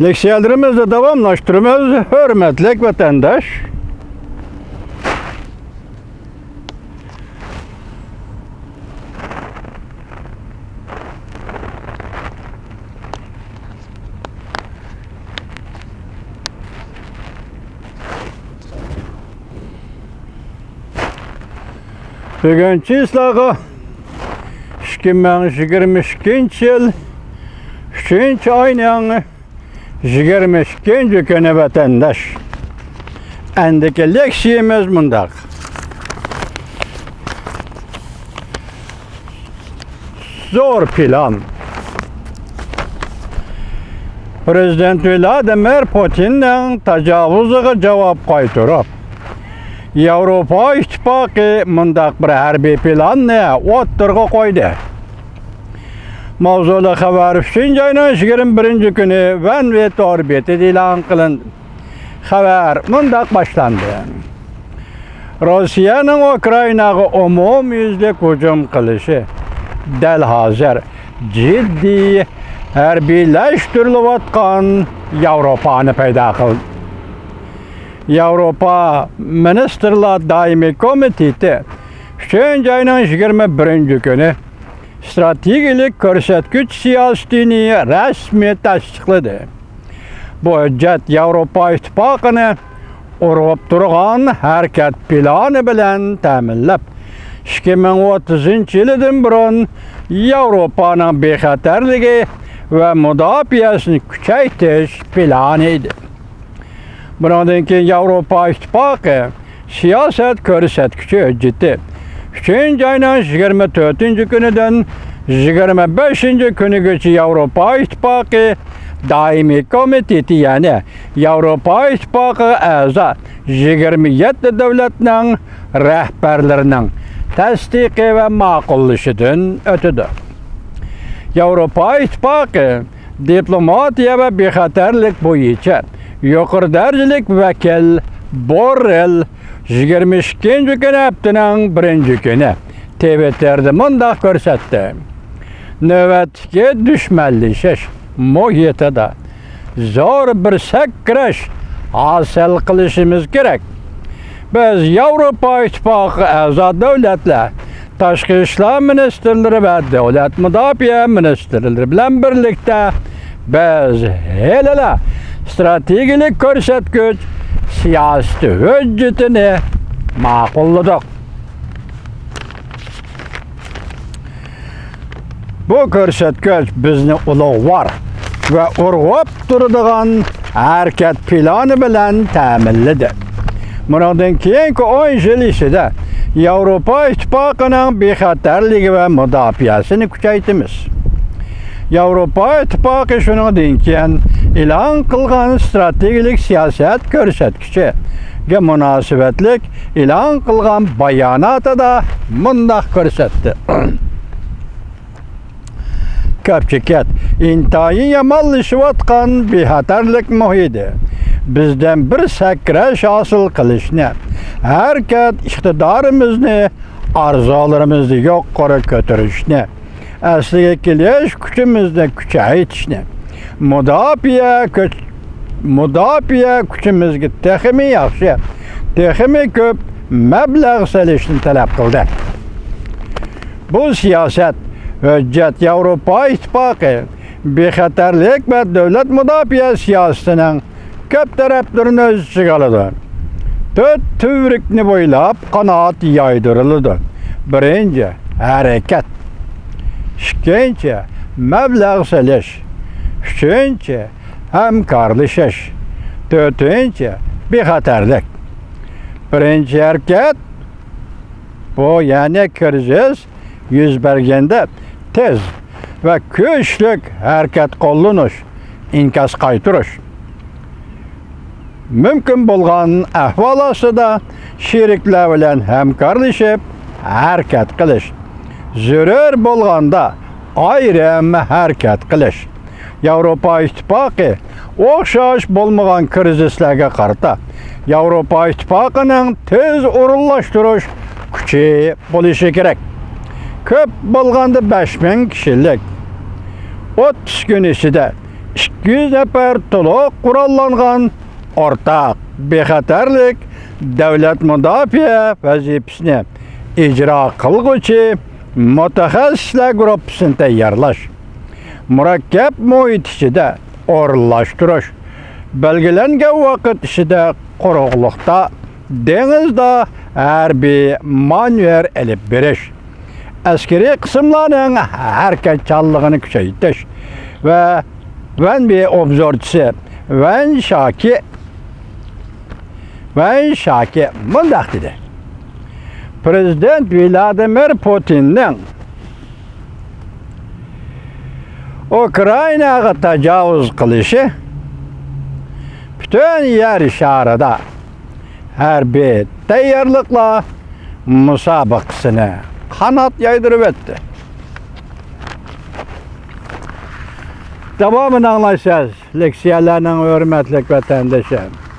Leksiyalarımızı davamlaştırmamız hürmetlik vatandaş. Bugünkü islağı 2022 yıl 3. ayının 22. günü vatandaş. Endiki leksiyemiz mundaq. Zor plan. Prezident Vladimir Putin'den tecavüzüge cevap qaytırıp, Avrupa İttifaqı mundaq bir harbiy planni o'ttirg'a qo'ydi. Mavzuli xabar 3. ayının 21. günü Van Vet orbiti e'lon qilindi. Xabar mundaq boshlandi. Rossiyaning Ukrainaga umumyuzlik hujum qilishi dal hozir jiddiy harbiylashtirilayotgan Yevropani paydo qildi. Avrupa Ministerlar Daimi Komiteti 3. ayının 21. günü strategik ko'rsatgich siyosatini rasmiy tasdiqladi. Bu hujjat Avrupa İttifaqini urg'ib turgan harakat plani bilan ta'minlab 2030 yildan burun Avropaning bexatarligi va mudofaasini kuchaytirish plani edi. Bundan keyin Avrupa İttifaqı siyosat ko'rsatkichi hujjati 3. ayının 24. günüden 25. günügacha Avrupa İttifaqı Daimi Komiteti, yani Avrupa İttifaqı a'zo 27 davlatning rahbarlarining tasdiqi va ma'qullashidan o'tadi. Avrupa İttifaqı diplomatiya va bexatarlik bo'yicha yuqori darajalik vakil Borrell 22. günü haftaning 1. günü Twitter'da mundaq ko'rsatdi. Navbatdagi dushmanlashish muhitida zo'r bir sakrash hosil qilishimiz kerak. Biz Avrupa İttifaqı a'zo davlatlar tashqi ishlar ministrlari va davlat mudofaa ministrlari bilan birlikda biz helala strategik ko'rsatgich siyosati hujjatini ma'qulladik. Bu ko'rsatgich bizni ulug'vor va urg'ib turadigan harakat plani bilan ta'minladi. Bundan keyingi 10 yil ichida Avrupa İttifoqining bexatarligi va mudofaasini kuchaytiramiz. Avrupa İttifaqı shuningdek keyin e'lon qilgan strategik siyosat ko'rsatkichiga munosabatlik e'lon qilgan bayonotida mundaq ko'rsatdi. Ko'pchilik intayin yomonlashayotgan bexatarlik muhiti bizdan bir sakrash hosil qilishni, harakat iqtidorimizni, orzularimizni yuqori ko'tarishni, asliga kelish kuchimizni kuchaytirishni, mudofaa kuchimizga texmi yaxshi, texmi ko'p mablag' solishni talab qildi. Bu siyosat hujjat Avrupa İttifaqı bexatarlik va davlat mudofaa siyosatining ko'p taraflarini o'z ichiga oladi. 4 tuvrikni bo'ylab qanot yoydiriladi. Birinchi, harakat. Ikkinchi, mablag' solish. Uchinchi, hamkorlashish. To'rtinchi, bexatarlik. Birinchi harakat bu ya'ni kriz yuz berganda tez va kuchli harakat qo'llanish, inkas qaytirish. Mümkün bo'lgan ahvol ostida sheriklar bilan hamkorlashib harakat qilish. Zarur bo'lganda ayrim harakat qilish. Avrupa İttifaqı o'xshash bo'lmagan krizislarga qarata Avrupa İttifaqıning tez o'rinlashtirish kuchi bo'lishi kerak. Ko'p bo'lganda 5000 kishilik 30 gün ichida 200 nefer to'liq qurollangan o'rtaq bexatarlik davlat mudofaa vazifasini ijro qilguvchi mutaxassislar guruhini tayyorlash, murakkab muhit ichida o'rinlashtirish, belgilangan vaqt ichida quruqlikda, dengizda harbiy manevr elib berish, askeriy qismlarning harakatchanligini kuchaytirish va Vanbi obzorchisi Van Shaki mundaq dedi. Prezident Vladimir Putinning Ukrainaga tajovuz qilishi butun yer sharida harbiy tayyorliklar musobaqasini qanot yaydirib o'tdi. Davomini anglaysiz, leksiyalarning hurmatli vatandoshlar.